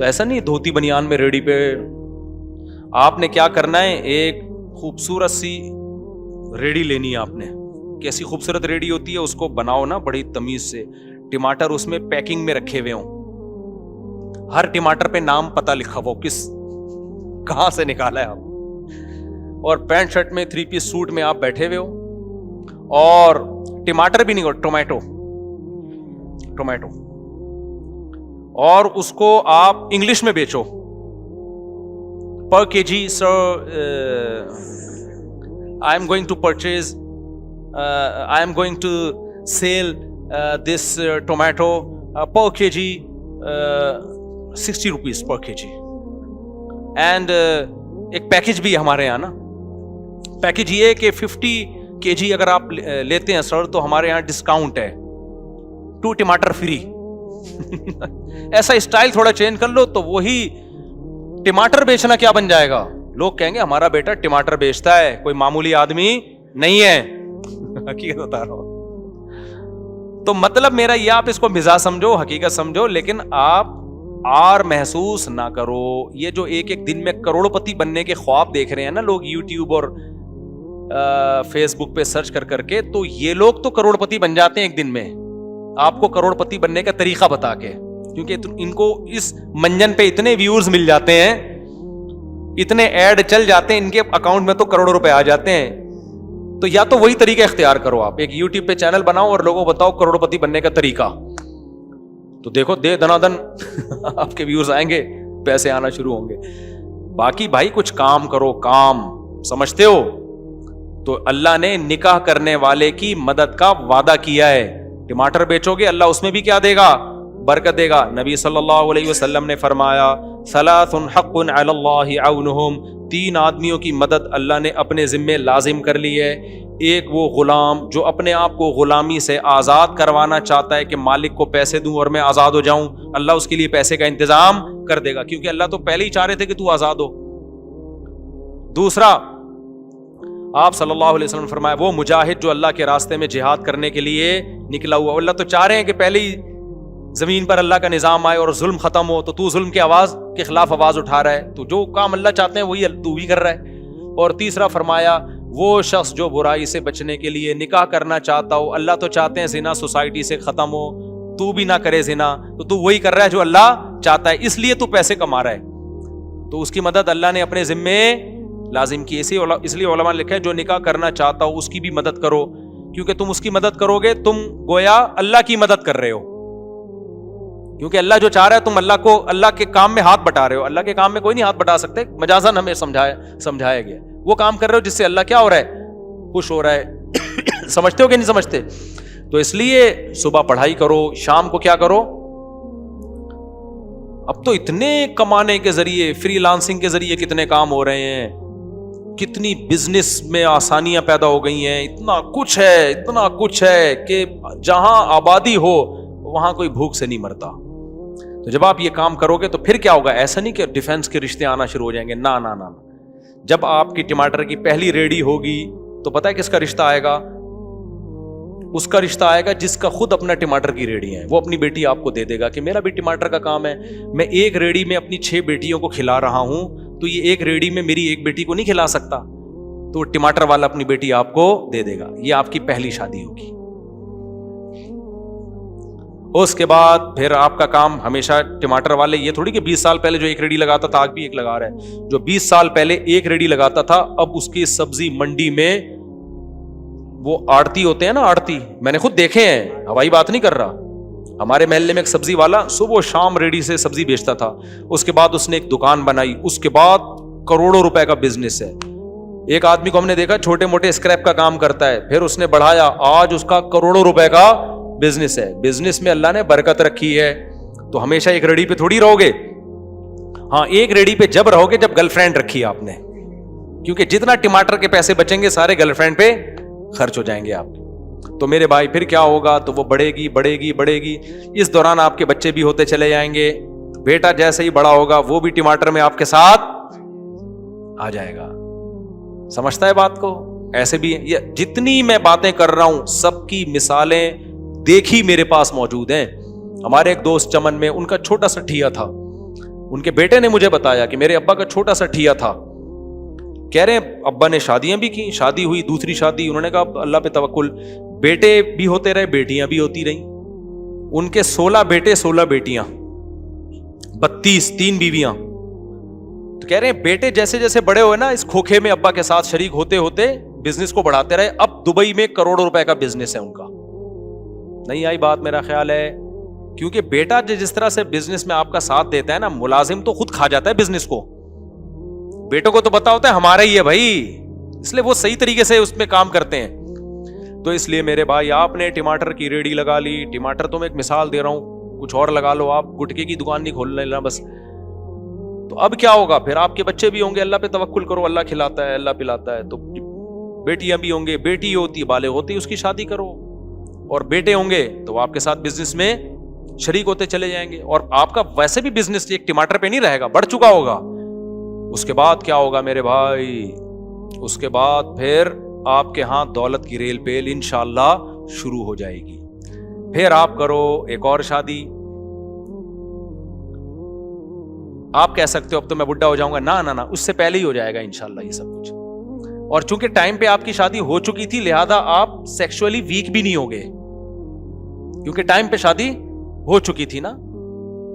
تو ایسا نہیں دھوتی بنیان میں ریڈی پہ. آپ نے کیا کرنا ہے, ایک خوبصورت سی ریڈی لینی ہے آپ نے. کیسی خوبصورت ریڈی ہوتی ہے, اس کو بناؤ نا بڑی تمیز سے, ٹماٹر اس میں پیکنگ میں رکھے ہوئے ہوں, ہر ٹماٹر پہ نام پتہ لکھا ہو, کس کہاں سے نکالا ہے آپ, اور پینٹ شرٹ میں 3 پیس سوٹ میں آپ بیٹھے ہوئے ہو, اور ٹماٹر بھی نہیں ہو, ٹومیٹو, اور اس کو آپ انگلش میں بیچو پر کے جی. سر I am going to purchase, I am going to sell this tomato per kg 60 rupees per kg. And ایک پیکج بھی ہے ہمارے یہاں نا, پیکج یہ ہے کہ 50 kg اگر آپ لیتے ہیں سر تو ہمارے یہاں ڈسکاؤنٹ ہے, 2 ٹماٹر فری. ایسا اسٹائل تھوڑا چینج کر لو تو وہی ٹماٹر بیچنا کیا بن جائے گا. لوگ کہیں گے ہمارا بیٹا ٹماٹر بیچتا ہے, کوئی معمولی آدمی نہیں ہے. حقیقت بتا رہا ہوں. تو مطلب میرا یہ, آپ اس کو مزاج سمجھو, حقیقت سمجھو, لیکن آپ آر محسوس نہ کرو. یہ جو ایک دن میں کروڑپتی بننے کے خواب دیکھ رہے ہیں نا لوگ یوٹیوب اور فیس بک پہ سرچ کر کے, تو یہ لوگ تو کروڑپتی بن جاتے ہیں ایک دن میں, آپ کو کروڑپتی بننے کا طریقہ بتا کے, کیونکہ ان کو اس منجن پہ اتنے ویورز مل جاتے ہیں, اتنے ایڈ چل جاتے ہیں ان کے اکاؤنٹ میں, تو کروڑوں روپے آ جاتے ہیں. تو یا تو وہی طریقہ اختیار کرو, آپ ایک یوٹیوب پہ چینل بناؤ اور لوگوں کو بتاؤ کروڑپتی بننے کا طریقہ, تو دیکھو دے دنادن آپ کے ویورز آئیں گے, پیسے آنا شروع ہوں گے. باقی بھائی کچھ کام کرو, کام سمجھتے ہو, تو اللہ نے نکاح کرنے والے کی مدد کا وعدہ کیا ہے. ٹماٹر بیچو گے اللہ اس میں بھی کیا دے گا, برکت دے گا. نبی صلی اللہ علیہ وسلم نے فرمایا ثلاث حق علی اللہ عونہم, 3 آدمیوں کی مدد اللہ نے اپنے ذمے لازم کر لی ہے. ایک وہ غلام جو اپنے آپ کو غلامی سے آزاد کروانا چاہتا ہے کہ مالک کو پیسے دوں اور میں آزاد ہو جاؤں, اللہ اس کے لیے پیسے کا انتظام کر دے گا, کیونکہ اللہ تو پہلے ہی چاہ رہے تھے کہ تو آزاد ہو. دوسرا, آپ صلی اللہ علیہ وسلم نے فرمایا وہ مجاہد جو اللہ کے راستے میں جہاد کرنے کے لیے نکلا ہوا, اللہ تو چاہ رہے ہیں کہ پہلے ہی زمین پر اللہ کا نظام آئے اور ظلم ختم ہو, تو ظلم کی آواز کے خلاف آواز اٹھا رہا ہے, تو جو کام اللہ چاہتے ہیں وہی تو بھی کر رہا ہے. اور تیسرا فرمایا وہ شخص جو برائی سے بچنے کے لیے نکاح کرنا چاہتا ہو, اللہ تو چاہتے ہیں زنا سوسائٹی سے ختم ہو, تو بھی نہ کرے زنا, تو وہی کر رہا ہے جو اللہ چاہتا ہے, اس لیے تو پیسے کما رہا ہے, تو اس کی مدد اللہ نے اپنے ذمے لازم کی. اس لیے علماء نے لکھا ہے جو نکاح کرنا چاہتا ہو اس کی بھی مدد کرو, کیونکہ تم اس کی مدد کرو گے تم گویا اللہ کی مدد کر رہے ہو, کیونکہ اللہ جو چاہ رہا ہے تم اللہ کو اللہ کے کام میں ہاتھ بٹا رہے ہو. اللہ کے کام میں کوئی نہیں ہاتھ بٹا سکتے, مجازاً ہمیں سمجھایا گیا, وہ کام کر رہے ہو جس سے اللہ کیا ہو رہا ہے, خوش ہو رہا ہے. سمجھتے ہو کہ نہیں سمجھتے؟ تو اس لیے صبح پڑھائی کرو, شام کو کیا کرو. اب تو اتنے کمانے کے ذریعے, فری لانسنگ کے ذریعے کتنے کام ہو رہے ہیں, کتنی بزنس میں آسانیاں پیدا ہو گئی ہیں, اتنا کچھ ہے کہ جہاں آبادی ہو وہاں کوئی بھوک سے نہیں مرتا. تو جب آپ یہ کام کرو گے تو پھر کیا ہوگا, ایسا نہیں کہ ڈیفنس کے رشتے آنا شروع ہو جائیں گے, نہ. جب آپ کی ٹماٹر کی پہلی ریڈی ہوگی تو پتہ ہے کس کا رشتہ آئے گا, اس کا رشتہ آئے گا جس کا خود اپنا ٹماٹر کی ریڈی ہے. وہ اپنی بیٹی آپ کو دے دے گا کہ میرا بھی ٹماٹر کا کام ہے, میں ایک ریڈی میں اپنی 6 بیٹیوں کو کھلا رہا ہوں, تو یہ ایک ریڈی میں میری ایک بیٹی کو نہیں کھلا سکتا, تو ٹماٹر والا اپنی بیٹی آپ کو دے دے گا. یہ آپ کی پہلی شادی ہوگی. اس کے بعد پھر آپ کا کام ہمیشہ ٹماٹر والے, یہ تھوڑی کہ 20 سال پہلے جو ایک ریڈی لگاتا تھا آج بھی ایک لگا رہا ہے, جو 20 سال پہلے ایک ریڈی لگاتا تھا اب اس کی سبزی منڈی میں, وہ آڑتی ہوتے ہیں نا, آڑتی میں نے خود دیکھے ہیں, ہوائی بات نہیں کر رہا. ہمارے محلے میں ایک سبزی والا صبح و شام ریڈی سے سبزی بیچتا تھا, اس کے بعد اس نے ایک دکان بنائی, اس کے بعد کروڑوں روپے کا بزنس ہے. ایک آدمی کو ہم نے دیکھا چھوٹے موٹے اسکریپ کا کام کرتا ہے, پھر اس نے بڑھایا, آج اس کا کروڑوں روپے کا بزنس ہے. بزنس میں اللہ نے برکت رکھی ہے. تو ہمیشہ ایک ریڈی پہ تھوڑی رہو گے, ہاں ایک ریڈی پہ جب رہو گے جب گرل فرینڈ رکھی آپ نے, کیونکہ جتنا ٹماٹر کے پیسے بچیں گے سارے گرل فرینڈ پہ خرچ ہو جائیں گے آپ کے. تو میرے بھائی پھر کیا ہوگا, تو وہ بڑھے گی. اس دوران آپ کے بچے بھی ہوتے چلے جائیں گے, بیٹا جیسے ہی بڑا ہوگا وہ بھی ٹماٹر میں آپ کے ساتھ آ جائے گا. سمجھتا ہے بات کو؟ ایسے بھی یہ جتنی میں باتیں کر رہا ہوں سب کی مثالیں دیکھی میرے پاس موجود ہیں. ہمارے ایک دوست چمن میں, ان کا چھوٹا سا ٹھیا تھا, ان کے بیٹے نے مجھے بتایا کہ میرے ابا کا چھوٹا سا ٹھیا تھا. کہہ رہے ہیں ابا نے شادیاں بھی کی, شادی ہوئی, دوسری شادی, انہوں نے کہا اللہ پہ توکل, بیٹے بھی ہوتے رہے, بیٹیاں بھی ہوتی رہیں. ان کے 16 بیٹے 16 بیٹیاں, 32, 3 بیویاں. تو کہہ رہے ہیں بیٹے جیسے جیسے بڑے ہوئے نا, اس کھوکھے میں ابا کے ساتھ شریک ہوتے ہوتے بزنس کو بڑھاتے رہے. اب دبئی میں کروڑوں روپے کا بزنس ہے ان کا. نہیں آئی بات میرا خیال ہے, کیونکہ بیٹا جس طرح سے بزنس میں آپ کا ساتھ دیتا ہے نا, ملازم تو خود کھا جاتا ہے بزنس کو, بیٹوں کو تو پتا ہوتا ہے ہمارا ہی ہے بھائی, اس لیے وہ صحیح طریقے سے اس میں کام کرتے ہیں. تو اس لیے میرے بھائی آپ نے ٹماٹر کی ریڑھی لگا لی, ٹماٹر تو میں ایک مثال دے رہا ہوں, کچھ اور لگا لو, آپ گٹکے کی دکان نہیں کھول لینا بس. تو اب کیا ہوگا پھر, آپ کے بچے بھی ہوں گے, اللہ پہ توکل کرو, اللہ کھلاتا ہے, اللہ پلاتا ہے. تو بیٹیاں بھی ہوں گے, بیٹی ہوتی بالغ ہوتی اس کی شادی کرو, اور بیٹے ہوں گے تو وہ آپ کے ساتھ بزنس میں شریک ہوتے چلے جائیں گے, اور آپ کا ویسے بھی بزنس ایک ٹماٹر پہ نہیں رہے گا, بڑھ چکا ہوگا. اس کے بعد کیا ہوگا میرے بھائی, اس کے بعد پھر آپ کے ہاں دولت کی ریل پیل انشاءاللہ شروع ہو جائے گی. پھر آپ کرو ایک اور شادی. آپ کہہ سکتے ہو اب تو میں بڈھا ہو جاؤں گا, نہ اس سے پہلے ہی ہو جائے گا انشاءاللہ یہ سب کچھ. اور چونکہ ٹائم پہ آپ کی شادی ہو چکی تھی, لہذا آپ سیکشولی ویک بھی نہیں ہوگے, کیونکہ ٹائم پہ شادی ہو چکی تھی نا.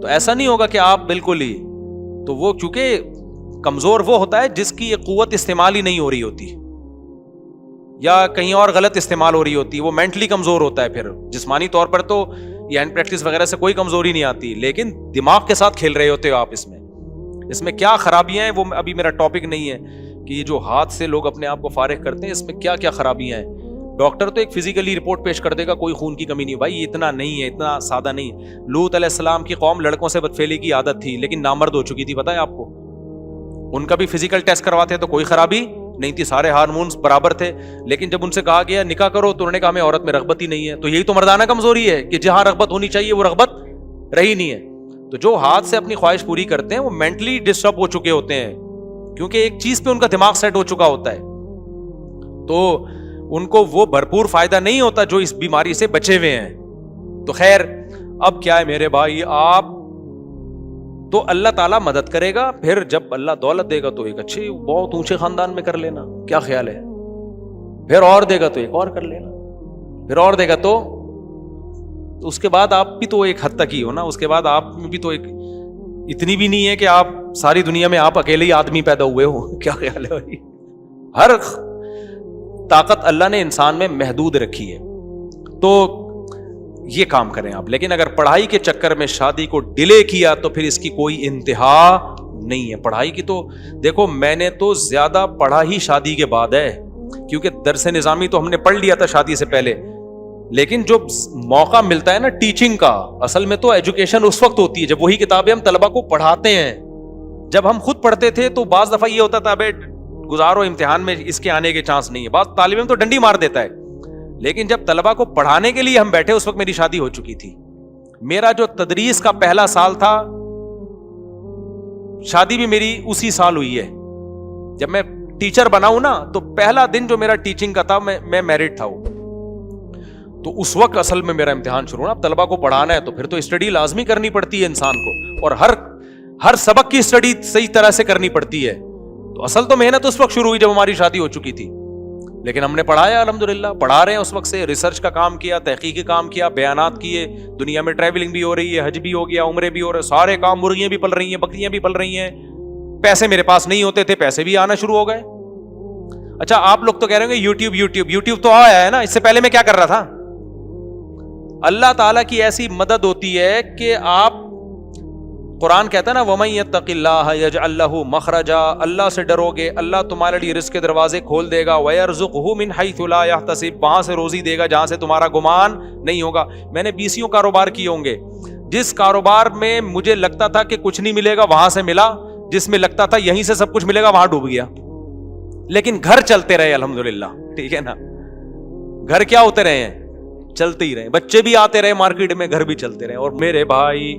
تو ایسا نہیں ہوگا کہ آپ بالکل ہی, تو وہ چونکہ کمزور وہ ہوتا ہے جس کی یہ قوت استعمال ہی نہیں ہو رہی ہوتی, یا کہیں اور غلط استعمال ہو رہی ہوتی, وہ مینٹلی کمزور ہوتا ہے. پھر جسمانی طور پر تو یہ ہینڈ پریکٹس وغیرہ سے کوئی کمزوری نہیں آتی, لیکن دماغ کے ساتھ کھیل رہے ہوتے ہو آپ. اس میں کیا خرابیاں ہیں وہ ابھی میرا ٹاپک نہیں ہے, کہ یہ جو ہاتھ سے لوگ اپنے آپ کو فارغ کرتے ہیں اس میں کیا کیا خرابیاں ہیں. ڈاکٹر تو ایک فزیکلی رپورٹ پیش کر دے گا, کوئی خون کی کمی نہیں, بھائی اتنا نہیں ہے, اتنا سادہ نہیں. لوط علیہ السلام کی قوم لڑکوں سے بدفعلی کی عادت تھی, لیکن نامرد ہو چکی تھی, پتہ ہے آپ کو. ان کا بھی فزیکل ٹیسٹ کرواتے تو کوئی خرابی نہیں تھی, سارے ہارمونز برابر تھے. لیکن جب ان سے کہا گیا نکاح کرو تو انہوں نے کہا ہمیں عورت میں رغبت ہی نہیں ہے. تو یہی تو مردانہ کمزوری ہے کہ جہاں رغبت ہونی چاہیے وہ رغبت رہی نہیں ہے. تو جو ہاتھ سے اپنی خواہش پوری کرتے ہیں وہ مینٹلی ڈسٹرب ہو چکے ہوتے ہیں, کیونکہ ایک چیز پہ ان کا دماغ سیٹ ہو چکا ہوتا ہے. تو ان کو وہ بھرپور فائدہ نہیں ہوتا جو اس بیماری سے بچے ہوئے ہیں. تو خیر اب کیا ہے میرے بھائی, آپ تو اللہ تعالیٰ مدد کرے گا, پھر جب اللہ دولت دے گا تو ایک اچھے بہت اونچے خاندان میں کر لینا, کیا خیال ہے. پھر اور دے گا تو ایک اور کر لینا, پھر اور دے گا تو اس کے بعد آپ بھی تو ایک حد تک ہی ہو نا. اس کے بعد آپ میں بھی تو ایک اتنی بھی نہیں ہے کہ آپ ساری دنیا میں آپ اکیلے ہی آدمی پیدا ہوئے ہو, کیا خیال ہے بھائی. ہر طاقت اللہ نے انسان میں محدود رکھی ہے, تو یہ کام کریں آپ. لیکن اگر پڑھائی کے چکر میں شادی کو ڈیلے کیا تو پھر اس کی کوئی انتہا نہیں ہے. پڑھائی کی تو دیکھو, میں نے تو زیادہ پڑھا ہی شادی کے بعد ہے, کیونکہ درس نظامی تو ہم نے پڑھ لیا تھا شادی سے پہلے. لیکن جو موقع ملتا ہے نا ٹیچنگ کا, اصل میں تو ایجوکیشن اس وقت ہوتی ہے جب وہی کتابیں ہم طلبہ کو پڑھاتے ہیں. جب ہم خود پڑھتے تھے تو بعض دفعہ یہ ہوتا تھا ابے گزارو امتحان میں اس کے آنے کے چانس نہیں ہے, بعض طالب علم تو ڈنڈی مار دیتا ہے. لیکن جب طلبہ کو پڑھانے کے لیے ہم بیٹھے اس وقت میری شادی ہو چکی تھی. میرا جو تدریس کا پہلا سال تھا, شادی بھی میری اسی سال ہوئی ہے. جب میں ٹیچر بنا ہوں نا تو پہلا دن جو میرا ٹیچنگ کا تھا میں میرڈ تھا, تو اس وقت اصل میں میرا امتحان شروع ہونا. اب طلبہ کو پڑھانا ہے تو پھر تو اسٹڈی لازمی کرنی پڑتی ہے انسان کو, اور ہر سبق کی اسٹڈی صحیح طرح سے کرنی پڑتی ہے. تو اصل تو محنت اس وقت شروع ہوئی جب ہماری شادی ہو چکی تھی. لیکن ہم نے پڑھایا, الحمدللہ پڑھا رہے ہیں اس وقت سے, ریسرچ کا کام کیا, تحقیقی کام کیا, بیانات کیے, دنیا میں ٹریولنگ بھی ہو رہی ہے, حج بھی ہو گیا, عمرے بھی ہو رہے, سارے کام, مرغیاں بھی پل رہی ہیں, بکریاں بھی پل رہی ہیں. پیسے میرے پاس نہیں ہوتے تھے, پیسے بھی آنا شروع ہو گئے. اچھا آپ لوگ تو کہہ رہے ہوں گے یوٹیوب تو آیا ہے نا, اس سے پہلے میں کیا کر رہا تھا. اللہ تعالیٰ کی ایسی مدد ہوتی ہے کہ آپ, قرآن کہتا ہے نا وَمَن يَتَّقِ اللَّهَ يَجْعَل لَّهُ مَخْرَجًا, اللہ سے ڈرو گے اللہ تمہارے لیے رزق کے دروازے کھول دے گا. وَيَرْزُقْهُ مِنْ حَيْثُ لَا يَحْتَسِبُ, وہاں سے روزی دے گا جہاں سے تمہارا گمان نہیں ہوگا. میں نے 20 کاروبار کیے ہوں گے, جس کاروبار میں مجھے لگتا تھا کہ کچھ نہیں ملے گا وہاں سے ملا, جس میں لگتا تھا یہیں سے سب کچھ ملے گا وہاں ڈوب گیا. لیکن گھر چلتے رہے الحمدللہ, ٹھیک ہے نا. گھر کیا ہوتے رہے ہیں, چلتے ہی رہے, بچے بھی آتے رہے مارکیٹ میں, گھر بھی چلتے رہے. اور میرے بھائی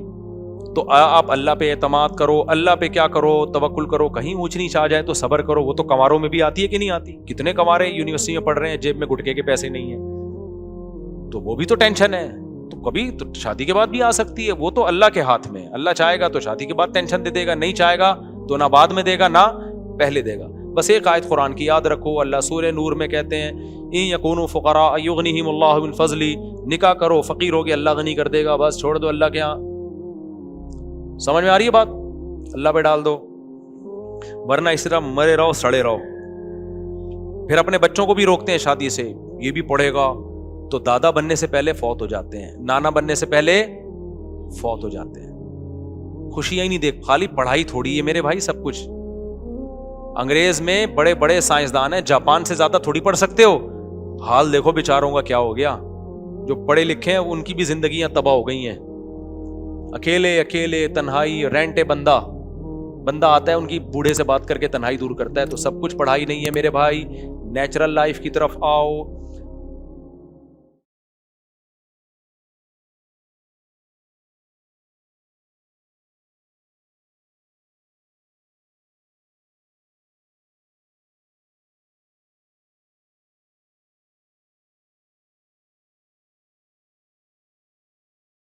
تو آپ اللہ پہ اعتماد کرو, اللہ پہ کیا کرو, توکل کرو. کہیں اونچ نیچ آ جائے تو صبر کرو. وہ تو کماروں میں بھی آتی ہے کہ نہیں آتی, کتنے کمارے یونیورسٹی میں پڑھ رہے ہیں, جیب میں گٹکے کے پیسے نہیں ہیں, تو وہ بھی تو ٹینشن ہے. تو کبھی تو شادی کے بعد بھی آ سکتی ہے، وہ تو اللہ کے ہاتھ میں ہے. اللہ چاہے گا تو شادی کے بعد ٹینشن دے دے گا، نہیں چاہے گا تو نہ بعد میں دے گا نہ پہلے دے گا. بس ایک آیت قرآن کی یاد رکھو، اللہ سورہ نور میں کہتے ہیں ان یکونوا فقراء یغنیہم اللہ من فضلہ، نکاح کرو فقیر ہوگے اللہ غنی کر دے گا، بس چھوڑ دو اللہ کے ہاں. سمجھ میں آ رہی ہے بات؟ اللہ پہ ڈال دو، ورنہ اس طرح مرے رہو سڑے رہو. پھر اپنے بچوں کو بھی روکتے ہیں شادی سے، یہ بھی پڑھے گا تو دادا بننے سے پہلے فوت ہو جاتے ہیں، نانا بننے سے پہلے فوت ہو جاتے ہیں. خوشیاں ہی نہیں دیکھ، خالی پڑھائی تھوڑی ہے میرے بھائی سب کچھ. انگریز میں بڑے بڑے سائنسدان ہیں، جاپان سے زیادہ تھوڑی پڑھ سکتے ہو. حال دیکھو بیچاروں کا کیا ہو گیا، جو پڑھے لکھے ہیں ان کی بھی زندگیاں تباہ ہو گئی ہیں. اکیلے اکیلے تنہائی، رینٹے بندہ آتا ہے ان کی بوڑھے سے بات کر کے تنہائی دور کرتا ہے. تو سب کچھ پڑھائی نہیں ہے میرے بھائی. نیچرل لائف کی طرف آؤ،